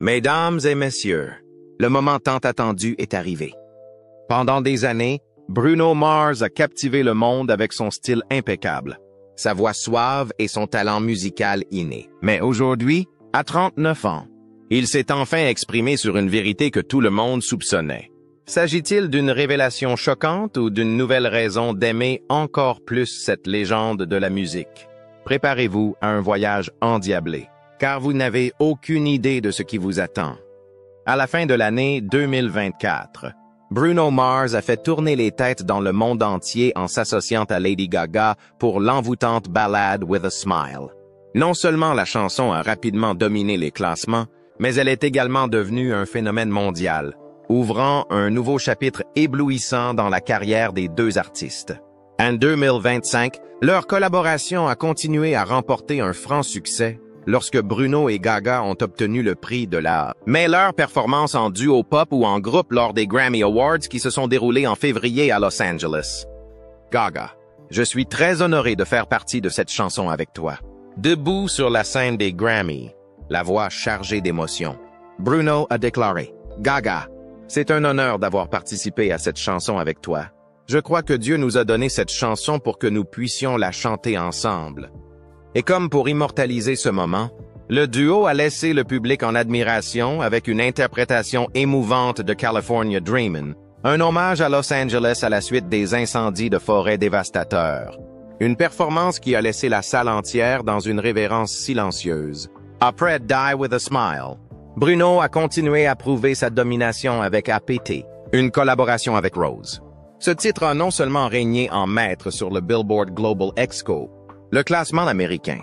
Mesdames et messieurs, le moment tant attendu est arrivé. Pendant des années, Bruno Mars a captivé le monde avec son style impeccable, sa voix suave et son talent musical inné. Mais aujourd'hui, à 39 ans, il s'est enfin exprimé sur une vérité que tout le monde soupçonnait. S'agit-il d'une révélation choquante ou d'une nouvelle raison d'aimer encore plus cette légende de la musique? Préparez-vous à un voyage endiablé, car vous n'avez aucune idée de ce qui vous attend. À la fin de l'année 2024, Bruno Mars a fait tourner les têtes dans le monde entier en s'associant à Lady Gaga pour l'envoûtante ballade With a Smile. Non seulement la chanson a rapidement dominé les classements, mais elle est également devenue un phénomène mondial, ouvrant un nouveau chapitre éblouissant dans la carrière des deux artistes. En 2025, leur collaboration a continué à remporter un franc succès lorsque Bruno et Gaga ont obtenu le prix de la... Mais leur performance en duo pop ou en groupe lors des Grammy Awards qui se sont déroulés en février à Los Angeles. Gaga, je suis très honoré de faire partie de cette chanson avec toi. Debout sur la scène des Grammy, la voix chargée d'émotion, Bruno a déclaré « Gaga, c'est un honneur d'avoir participé à cette chanson avec toi. Je crois que Dieu nous a donné cette chanson pour que nous puissions la chanter ensemble. » Et comme pour immortaliser ce moment, le duo a laissé le public en admiration avec une interprétation émouvante de California Dreamin', un hommage à Los Angeles à la suite des incendies de forêt dévastateurs. Une performance qui a laissé la salle entière dans une révérence silencieuse. Après Die With a Smile, Bruno a continué à prouver sa domination avec APT, une collaboration avec Rose. Ce titre a non seulement régné en maître sur le Billboard Global Exco, le classement américain,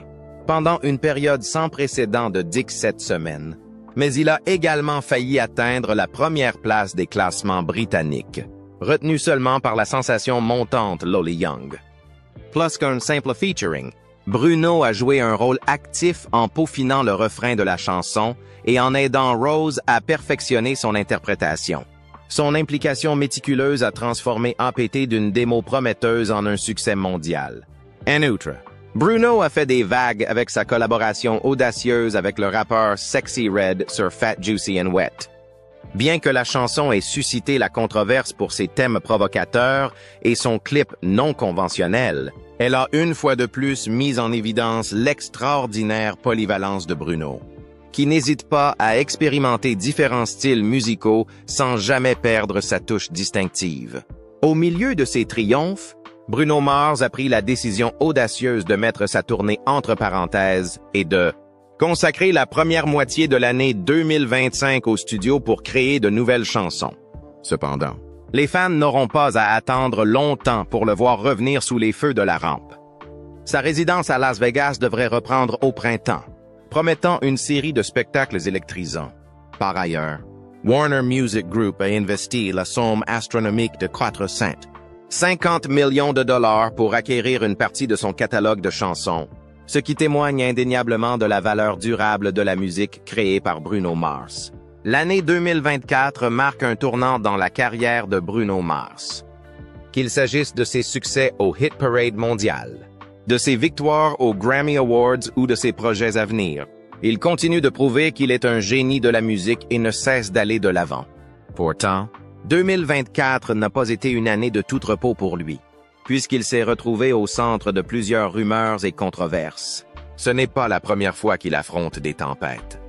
pendant une période sans précédent de 17 semaines, mais il a également failli atteindre la première place des classements britanniques, retenu seulement par la sensation montante Lolly Young. Plus qu'un simple featuring, Bruno a joué un rôle actif en peaufinant le refrain de la chanson et en aidant Rose à perfectionner son interprétation. Son implication méticuleuse a transformé APT d'une démo prometteuse en un succès mondial. En outre, Bruno a fait des vagues avec sa collaboration audacieuse avec le rappeur Sexy Red sur Fat Juicy and Wet. Bien que la chanson ait suscité la controverse pour ses thèmes provocateurs et son clip non conventionnel, elle a une fois de plus mis en évidence l'extraordinaire polyvalence de Bruno, qui n'hésite pas à expérimenter différents styles musicaux sans jamais perdre sa touche distinctive. Au milieu de ses triomphes, Bruno Mars a pris la décision audacieuse de mettre sa tournée entre parenthèses et de consacrer la première moitié de l'année 2025 au studio pour créer de nouvelles chansons. Cependant, les fans n'auront pas à attendre longtemps pour le voir revenir sous les feux de la rampe. Sa résidence à Las Vegas devrait reprendre au printemps, promettant une série de spectacles électrisants. Par ailleurs, Warner Music Group a investi la somme astronomique de 450 millions de dollars pour acquérir une partie de son catalogue de chansons, ce qui témoigne indéniablement de la valeur durable de la musique créée par Bruno Mars. L'année 2024 marque un tournant dans la carrière de Bruno Mars. Qu'il s'agisse de ses succès au Hit Parade mondial, de ses victoires aux Grammy Awards ou de ses projets à venir, il continue de prouver qu'il est un génie de la musique et ne cesse d'aller de l'avant. Pourtant, 2024 n'a pas été une année de tout repos pour lui, puisqu'il s'est retrouvé au centre de plusieurs rumeurs et controverses. Ce n'est pas la première fois qu'il affronte des tempêtes.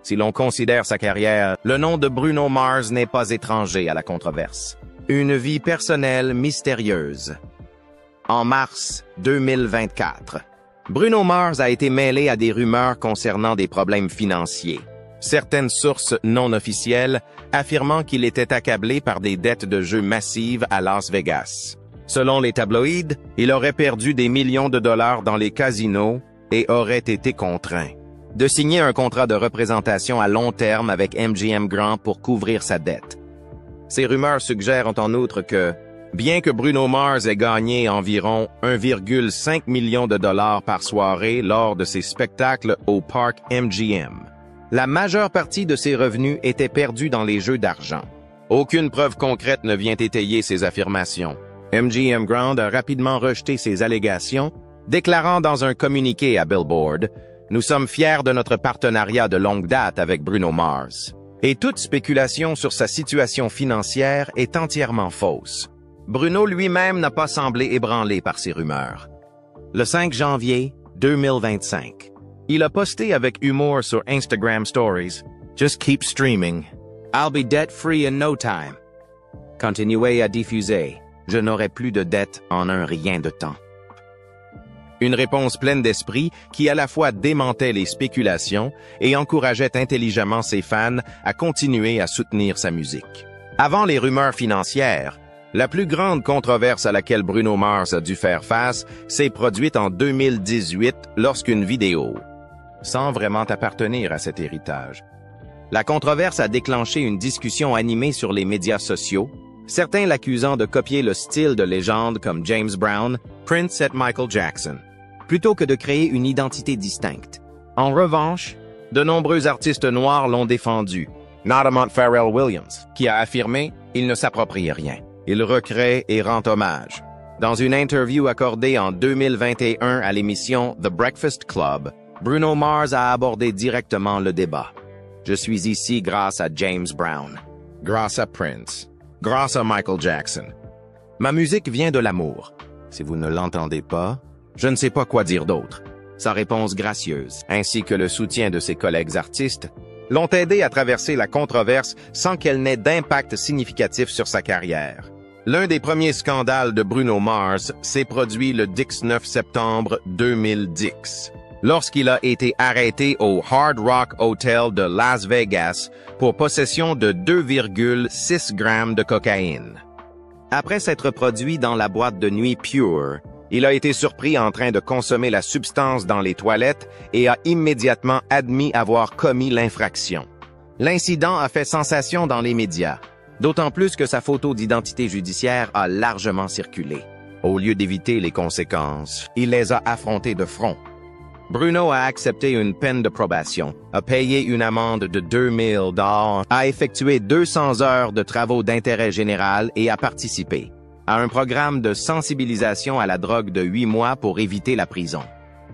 Si l'on considère sa carrière, le nom de Bruno Mars n'est pas étranger à la controverse. Une vie personnelle mystérieuse. En mars 2024, Bruno Mars a été mêlé à des rumeurs concernant des problèmes financiers. Certaines sources non officielles affirmant qu'il était accablé par des dettes de jeux massives à Las Vegas. Selon les tabloïds, il aurait perdu des millions de dollars dans les casinos et aurait été contraint de signer un contrat de représentation à long terme avec MGM Grand pour couvrir sa dette. Ces rumeurs suggèrent en outre que, bien que Bruno Mars ait gagné environ 1,5 million de dollars par soirée lors de ses spectacles au parc MGM, la majeure partie de ses revenus était perdue dans les jeux d'argent. Aucune preuve concrète ne vient étayer ces affirmations. MGM Grand a rapidement rejeté ces allégations, déclarant dans un communiqué à Billboard Nous sommes fiers de notre partenariat de longue date avec Bruno Mars. Et toute spéculation sur sa situation financière est entièrement fausse. Bruno lui-même n'a pas semblé ébranlé par ces rumeurs. Le 5 janvier 2025, il a posté avec humour sur Instagram Stories « Just keep streaming. I'll be debt-free in no time. Continuez à diffuser. Je n'aurai plus de dette en un rien de temps. » Une réponse pleine d'esprit qui à la fois démentait les spéculations et encourageait intelligemment ses fans à continuer à soutenir sa musique. Avant les rumeurs financières, la plus grande controverse à laquelle Bruno Mars a dû faire face s'est produite en 2018 lorsqu'une vidéo, sans vraiment appartenir à cet héritage. La controverse a déclenché une discussion animée sur les médias sociaux, certains l'accusant de copier le style de légendes comme James Brown, Prince et Michael Jackson, plutôt que de créer une identité distincte. En revanche, de nombreux artistes noirs l'ont défendu, notamment Pharrell Williams, qui a affirmé « il ne s'approprie rien ». Il recrée et rend hommage. Dans une interview accordée en 2021 à l'émission The Breakfast Club, Bruno Mars a abordé directement le débat. « Je suis ici grâce à James Brown, grâce à Prince, grâce à Michael Jackson. Ma musique vient de l'amour. Si vous ne l'entendez pas, je ne sais pas quoi dire d'autre. » Sa réponse gracieuse, ainsi que le soutien de ses collègues artistes, l'ont aidé à traverser la controverse sans qu'elle n'ait d'impact significatif sur sa carrière. L'un des premiers scandales de Bruno Mars s'est produit le 19 septembre 2010, lorsqu'il a été arrêté au Hard Rock Hotel de Las Vegas pour possession de 2,6 grammes de cocaïne. Après s'être produit dans la boîte de nuit Pure, il a été surpris en train de consommer la substance dans les toilettes et a immédiatement admis avoir commis l'infraction. L'incident a fait sensation dans les médias, d'autant plus que sa photo d'identité judiciaire a largement circulé. Au lieu d'éviter les conséquences, il les a affrontées de front. Bruno a accepté une peine de probation, a payé une amende de 2000 $, a effectué 200 heures de travaux d'intérêt général et a participé à un programme de sensibilisation à la drogue de 8 mois pour éviter la prison.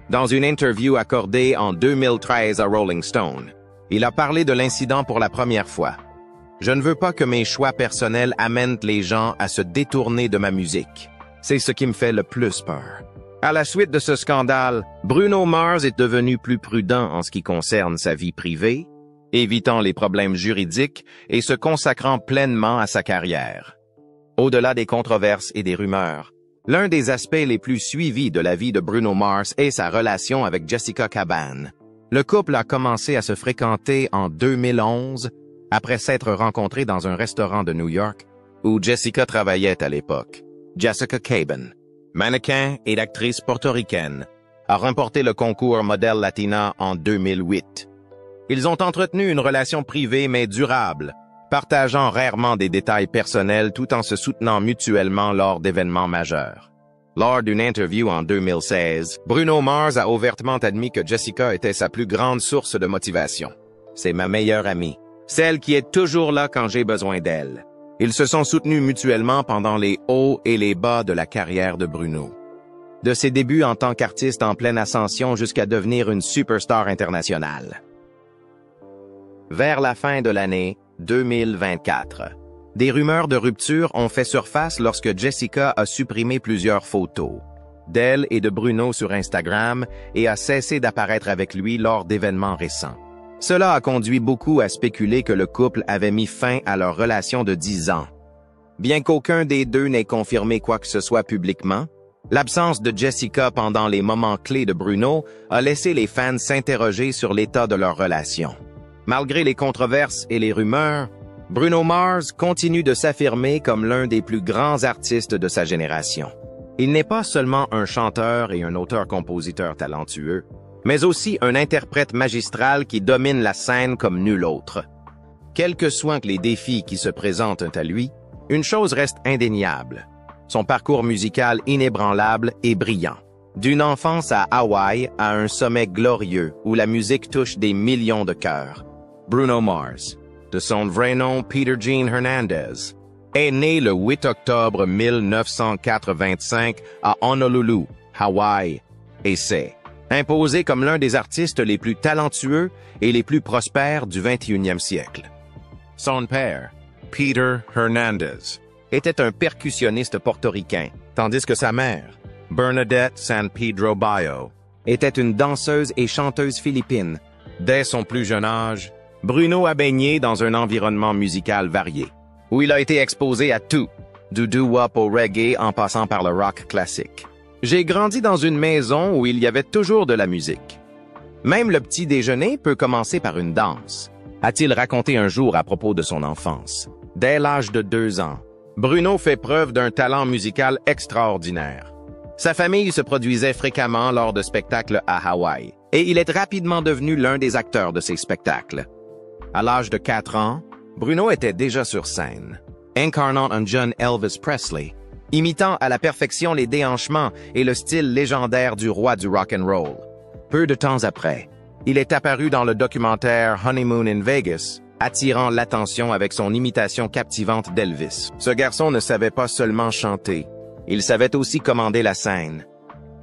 Dans une interview accordée en 2013 à Rolling Stone, il a parlé de l'incident pour la première fois. « Je ne veux pas que mes choix personnels amènent les gens à se détourner de ma musique. C'est ce qui me fait le plus peur. » À la suite de ce scandale, Bruno Mars est devenu plus prudent en ce qui concerne sa vie privée, évitant les problèmes juridiques et se consacrant pleinement à sa carrière. Au-delà des controverses et des rumeurs, l'un des aspects les plus suivis de la vie de Bruno Mars est sa relation avec Jessica Caban. Le couple a commencé à se fréquenter en 2011, après s'être rencontrés dans un restaurant de New York, où Jessica travaillait à l'époque. Jessica Caban, mannequin et actrice portoricaine, a remporté le concours Model Latina en 2008. Ils ont entretenu une relation privée mais durable, partageant rarement des détails personnels tout en se soutenant mutuellement lors d'événements majeurs. Lors d'une interview en 2016, Bruno Mars a ouvertement admis que Jessica était sa plus grande source de motivation. « C'est ma meilleure amie, celle qui est toujours là quand j'ai besoin d'elle. » Ils se sont soutenus mutuellement pendant les hauts et les bas de la carrière de Bruno. De ses débuts en tant qu'artiste en pleine ascension jusqu'à devenir une superstar internationale. Vers la fin de l'année 2024, des rumeurs de rupture ont fait surface lorsque Jessica a supprimé plusieurs photos d'elle et de Bruno sur Instagram et a cessé d'apparaître avec lui lors d'événements récents. Cela a conduit beaucoup à spéculer que le couple avait mis fin à leur relation de 10 ans. Bien qu'aucun des deux n'ait confirmé quoi que ce soit publiquement, l'absence de Jessica pendant les moments clés de Bruno a laissé les fans s'interroger sur l'état de leur relation. Malgré les controverses et les rumeurs, Bruno Mars continue de s'affirmer comme l'un des plus grands artistes de sa génération. Il n'est pas seulement un chanteur et un auteur-compositeur talentueux, mais aussi un interprète magistral qui domine la scène comme nul autre. Quels que soient les défis qui se présentent à lui, une chose reste indéniable: son parcours musical inébranlable et brillant. D'une enfance à Hawaï à un sommet glorieux où la musique touche des millions de cœurs, Bruno Mars, de son vrai nom Peter Gene Hernandez, est né le 8 octobre 1985 à Honolulu, Hawaï, et c'est imposé comme l'un des artistes les plus talentueux et les plus prospères du 21e siècle. Son père, Peter Hernandez, était un percussionniste portoricain, tandis que sa mère, Bernadette San Pedro Bayo, était une danseuse et chanteuse philippine. Dès son plus jeune âge, Bruno a baigné dans un environnement musical varié, où il a été exposé à tout, du doo-wop au reggae en passant par le rock classique. J'ai grandi dans une maison où il y avait toujours de la musique. Même le petit déjeuner peut commencer par une danse, a-t-il raconté un jour à propos de son enfance. Dès l'âge de 2 ans, Bruno fait preuve d'un talent musical extraordinaire. Sa famille se produisait fréquemment lors de spectacles à Hawaï, et il est rapidement devenu l'un des acteurs de ces spectacles. À l'âge de 4 ans, Bruno était déjà sur scène, incarnant un jeune Elvis Presley, imitant à la perfection les déhanchements et le style légendaire du roi du rock and roll. Peu de temps après, il est apparu dans le documentaire Honeymoon in Vegas, attirant l'attention avec son imitation captivante d'Elvis. Ce garçon ne savait pas seulement chanter, il savait aussi commander la scène.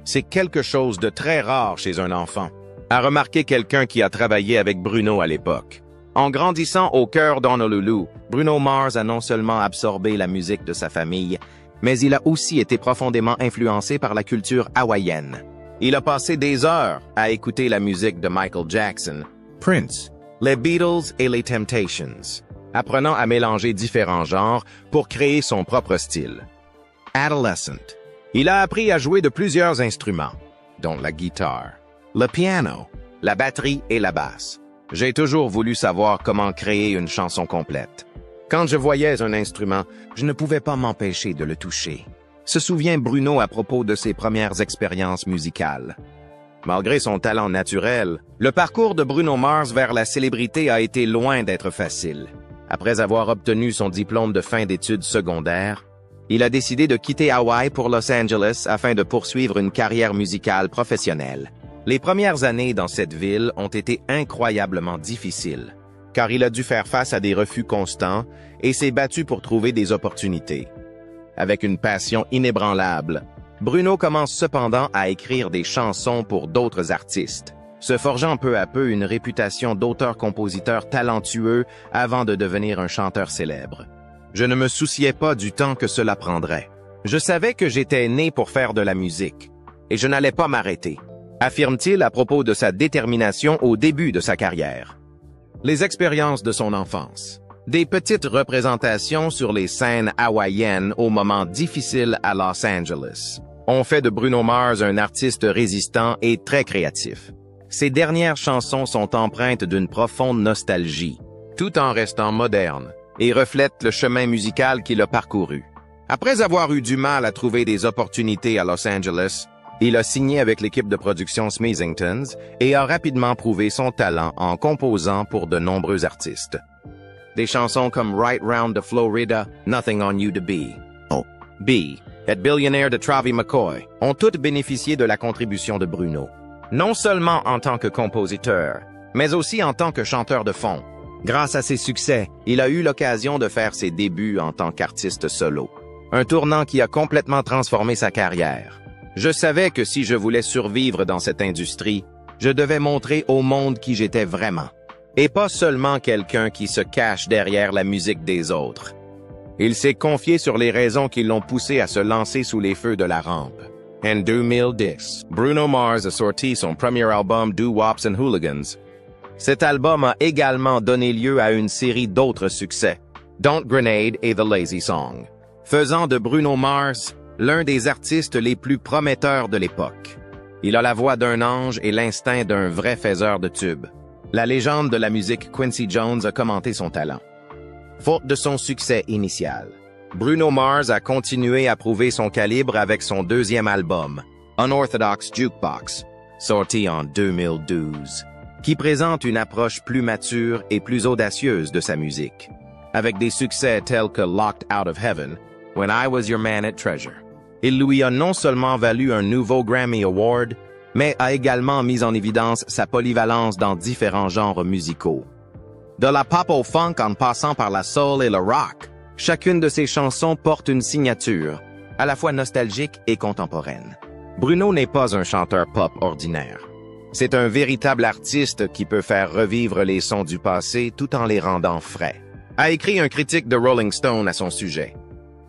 C'est quelque chose de très rare chez un enfant, a remarqué quelqu'un qui a travaillé avec Bruno à l'époque. En grandissant au cœur d'Honolulu, Bruno Mars a non seulement absorbé la musique de sa famille, mais il a aussi été profondément influencé par la culture hawaïenne. Il a passé des heures à écouter la musique de Michael Jackson, Prince, les Beatles et les Temptations, apprenant à mélanger différents genres pour créer son propre style. Adolescent, il a appris à jouer de plusieurs instruments, dont la guitare, le piano, la batterie et la basse. J'ai toujours voulu savoir comment créer une chanson complète. Quand je voyais un instrument, je ne pouvais pas m'empêcher de le toucher. Se souvient Bruno à propos de ses premières expériences musicales. Malgré son talent naturel, le parcours de Bruno Mars vers la célébrité a été loin d'être facile. Après avoir obtenu son diplôme de fin d'études secondaires, il a décidé de quitter Hawaï pour Los Angeles afin de poursuivre une carrière musicale professionnelle. Les premières années dans cette ville ont été incroyablement difficiles, car il a dû faire face à des refus constants et s'est battu pour trouver des opportunités. Avec une passion inébranlable, Bruno commence cependant à écrire des chansons pour d'autres artistes, se forgeant peu à peu une réputation d'auteur-compositeur talentueux avant de devenir un chanteur célèbre. Je ne me souciais pas du temps que cela prendrait. Je savais que j'étais né pour faire de la musique, et je n'allais pas m'arrêter, affirme-t-il à propos de sa détermination au début de sa carrière. Les expériences de son enfance. Des petites représentations sur les scènes hawaïennes aux moments difficiles à Los Angeles ont fait de Bruno Mars un artiste résistant et très créatif. Ses dernières chansons sont empreintes d'une profonde nostalgie, tout en restant modernes, et reflètent le chemin musical qu'il a parcouru. Après avoir eu du mal à trouver des opportunités à Los Angeles, il a signé avec l'équipe de production Smithsingtons et a rapidement prouvé son talent en composant pour de nombreux artistes. Des chansons comme Right Round the Florida, Nothing on You to Be, B, et Billionaire de Travie McCoy ont toutes bénéficié de la contribution de Bruno. Non seulement en tant que compositeur, mais aussi en tant que chanteur de fond. Grâce à ses succès, il a eu l'occasion de faire ses débuts en tant qu'artiste solo. Un tournant qui a complètement transformé sa carrière. Je savais que si je voulais survivre dans cette industrie, je devais montrer au monde qui j'étais vraiment. Et pas seulement quelqu'un qui se cache derrière la musique des autres. Il s'est confié sur les raisons qui l'ont poussé à se lancer sous les feux de la rampe. En 2010, Bruno Mars a sorti son premier album Doo Wops and Hooligans. Cet album a également donné lieu à une série d'autres succès, Don't Grenade et The Lazy Song, faisant de Bruno Mars l'un des artistes les plus prometteurs de l'époque. Il a la voix d'un ange et l'instinct d'un vrai faiseur de tubes. La légende de la musique Quincy Jones a commenté son talent. Faute de son succès initial, Bruno Mars a continué à prouver son calibre avec son deuxième album, Unorthodox Jukebox, sorti en 2012, qui présente une approche plus mature et plus audacieuse de sa musique, avec des succès tels que Locked Out of Heaven, When I Was Your Man at Treasure. Il lui a non seulement valu un nouveau Grammy Award, mais a également mis en évidence sa polyvalence dans différents genres musicaux. De la pop au funk en passant par la soul et le rock, chacune de ses chansons porte une signature, à la fois nostalgique et contemporaine. Bruno n'est pas un chanteur pop ordinaire. C'est un véritable artiste qui peut faire revivre les sons du passé tout en les rendant frais, a écrit un critique de Rolling Stone à son sujet.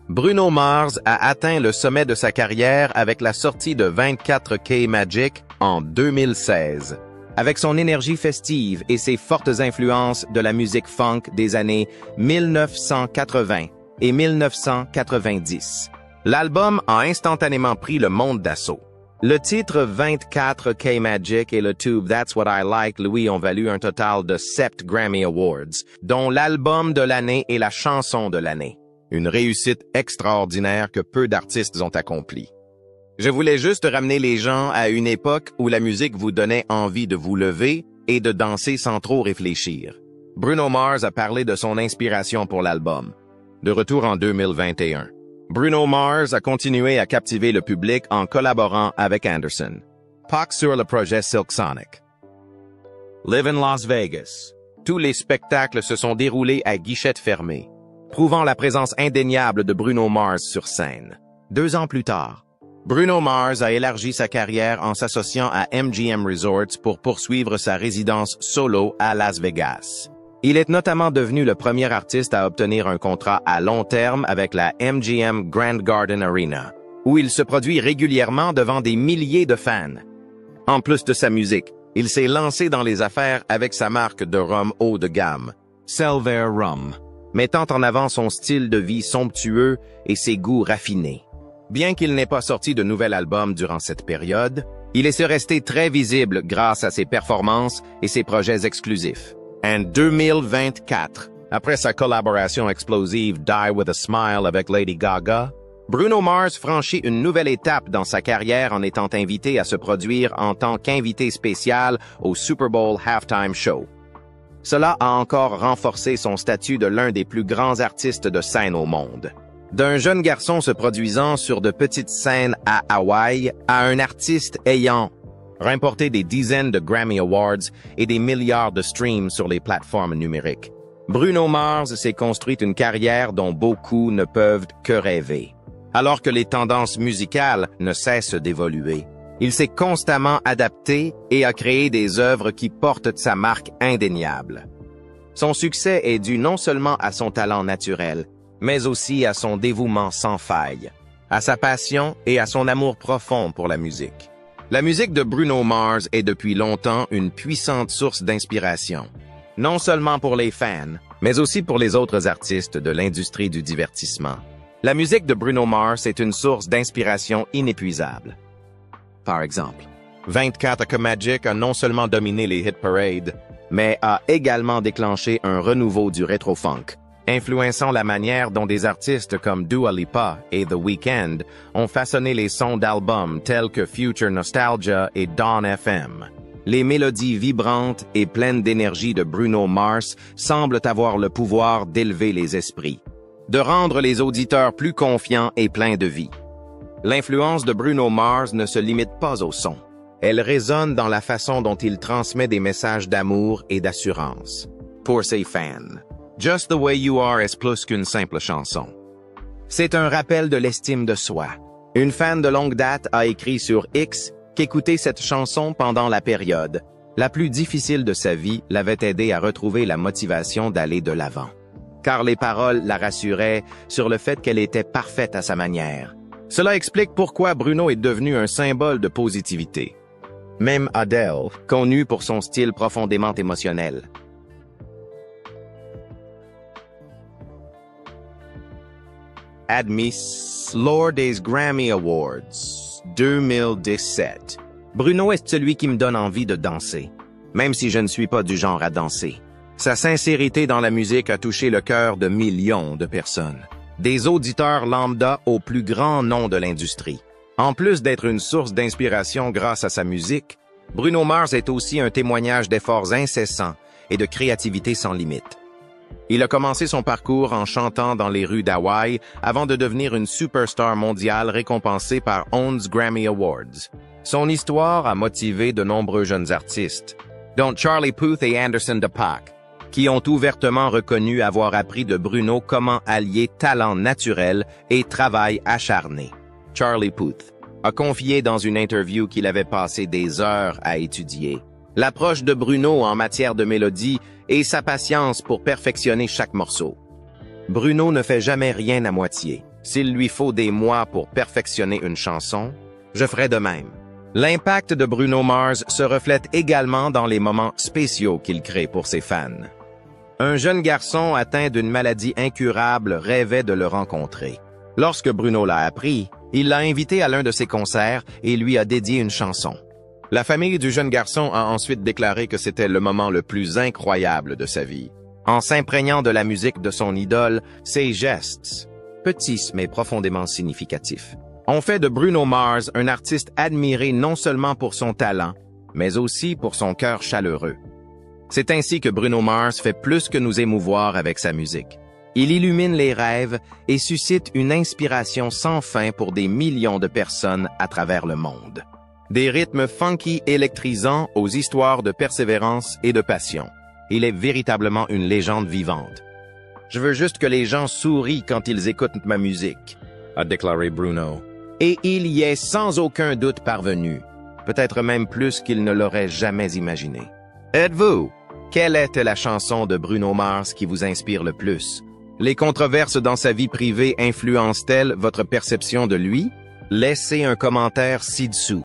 Bruno Mars a atteint le sommet de sa carrière avec la sortie de 24K Magic en 2016. Avec son énergie festive et ses fortes influences de la musique funk des années 1980 et 1990. L'album a instantanément pris le monde d'assaut. Le titre 24K Magic et le tube That's What I Like lui ont valu un total de 7 Grammy Awards, dont l'album de l'année et la chanson de l'année. Une réussite extraordinaire que peu d'artistes ont accomplie. Je voulais juste ramener les gens à une époque où la musique vous donnait envie de vous lever et de danser sans trop réfléchir. Bruno Mars a parlé de son inspiration pour l'album. De retour en 2021. Bruno Mars a continué à captiver le public en collaborant avec Anderson. Pac sur le projet Silk Sonic. Live in Las Vegas. Tous les spectacles se sont déroulés à guichettes fermées, prouvant la présence indéniable de Bruno Mars sur scène. 2 ans plus tard, Bruno Mars a élargi sa carrière en s'associant à MGM Resorts pour poursuivre sa résidence solo à Las Vegas. Il est notamment devenu le premier artiste à obtenir un contrat à long terme avec la MGM Grand Garden Arena, où il se produit régulièrement devant des milliers de fans. En plus de sa musique, il s'est lancé dans les affaires avec sa marque de rhum haut de gamme, Selvair Rum, mettant en avant son style de vie somptueux et ses goûts raffinés. Bien qu'il n'ait pas sorti de nouvel album durant cette période, il est resté très visible grâce à ses performances et ses projets exclusifs. En 2024, après sa collaboration explosive Die With a Smile avec Lady Gaga, Bruno Mars franchit une nouvelle étape dans sa carrière en étant invité à se produire en tant qu'invité spécial au Super Bowl Halftime Show. Cela a encore renforcé son statut de l'un des plus grands artistes de scène au monde. D'un jeune garçon se produisant sur de petites scènes à Hawaï à un artiste ayant remporté des dizaines de Grammy Awards et des milliards de streams sur les plateformes numériques. Bruno Mars s'est construit une carrière dont beaucoup ne peuvent que rêver. Alors que les tendances musicales ne cessent d'évoluer, il s'est constamment adapté et a créé des œuvres qui portent sa marque indéniable. Son succès est dû non seulement à son talent naturel, mais aussi à son dévouement sans faille, à sa passion et à son amour profond pour la musique. La musique de Bruno Mars est depuis longtemps une puissante source d'inspiration, non seulement pour les fans, mais aussi pour les autres artistes de l'industrie du divertissement. La musique de Bruno Mars est une source d'inspiration inépuisable. Par exemple, 24K Magic a non seulement dominé les hit parades, mais a également déclenché un renouveau du rétro-funk, influençant la manière dont des artistes comme Dua Lipa et The Weeknd ont façonné les sons d'albums tels que Future Nostalgia et Dawn FM. Les mélodies vibrantes et pleines d'énergie de Bruno Mars semblent avoir le pouvoir d'élever les esprits, de rendre les auditeurs plus confiants et pleins de vie. L'influence de Bruno Mars ne se limite pas au son. Elle résonne dans la façon dont il transmet des messages d'amour et d'assurance. Pour ses fans, Just the Way You Are est plus qu'une simple chanson. C'est un rappel de l'estime de soi. Une fan de longue date a écrit sur X qu'écouter cette chanson pendant la période la plus difficile de sa vie l'avait aidé à retrouver la motivation d'aller de l'avant. Car les paroles la rassuraient sur le fait qu'elle était parfaite à sa manière. Cela explique pourquoi Bruno est devenu un symbole de positivité. Même Adele, connue pour son style profondément émotionnel, admis lors des Grammy Awards 2017. Bruno est celui qui me donne envie de danser, même si je ne suis pas du genre à danser. Sa sincérité dans la musique a touché le cœur de millions de personnes, des auditeurs lambda au plus grand nom de l'industrie. En plus d'être une source d'inspiration grâce à sa musique, Bruno Mars est aussi un témoignage d'efforts incessants et de créativité sans limite. Il a commencé son parcours en chantant dans les rues d'Hawaï avant de devenir une superstar mondiale récompensée par 11 Grammy Awards. Son histoire a motivé de nombreux jeunes artistes, dont Charlie Puth et Anderson .Paak, qui ont ouvertement reconnu avoir appris de Bruno comment allier talent naturel et travail acharné. Charlie Puth a confié dans une interview qu'il avait passé des heures à étudier l'approche de Bruno en matière de mélodie et sa patience pour perfectionner chaque morceau. Bruno ne fait jamais rien à moitié. S'il lui faut des mois pour perfectionner une chanson, je ferai de même. L'impact de Bruno Mars se reflète également dans les moments spéciaux qu'il crée pour ses fans. Un jeune garçon atteint d'une maladie incurable rêvait de le rencontrer. Lorsque Bruno l'a appris, il l'a invité à l'un de ses concerts et lui a dédié une chanson. La famille du jeune garçon a ensuite déclaré que c'était le moment le plus incroyable de sa vie. En s'imprégnant de la musique de son idole, ses gestes, petits mais profondément significatifs, ont fait de Bruno Mars un artiste admiré non seulement pour son talent, mais aussi pour son cœur chaleureux. C'est ainsi que Bruno Mars fait plus que nous émouvoir avec sa musique. Il illumine les rêves et suscite une inspiration sans fin pour des millions de personnes à travers le monde. Des rythmes funky électrisants aux histoires de persévérance et de passion. Il est véritablement une légende vivante. Je veux juste que les gens sourient quand ils écoutent ma musique, a déclaré Bruno. Et il y est sans aucun doute parvenu, peut-être même plus qu'il ne l'aurait jamais imaginé. Êtes-vous? Quelle est la chanson de Bruno Mars qui vous inspire le plus? Les controverses dans sa vie privée influencent-elles votre perception de lui? Laissez un commentaire ci-dessous.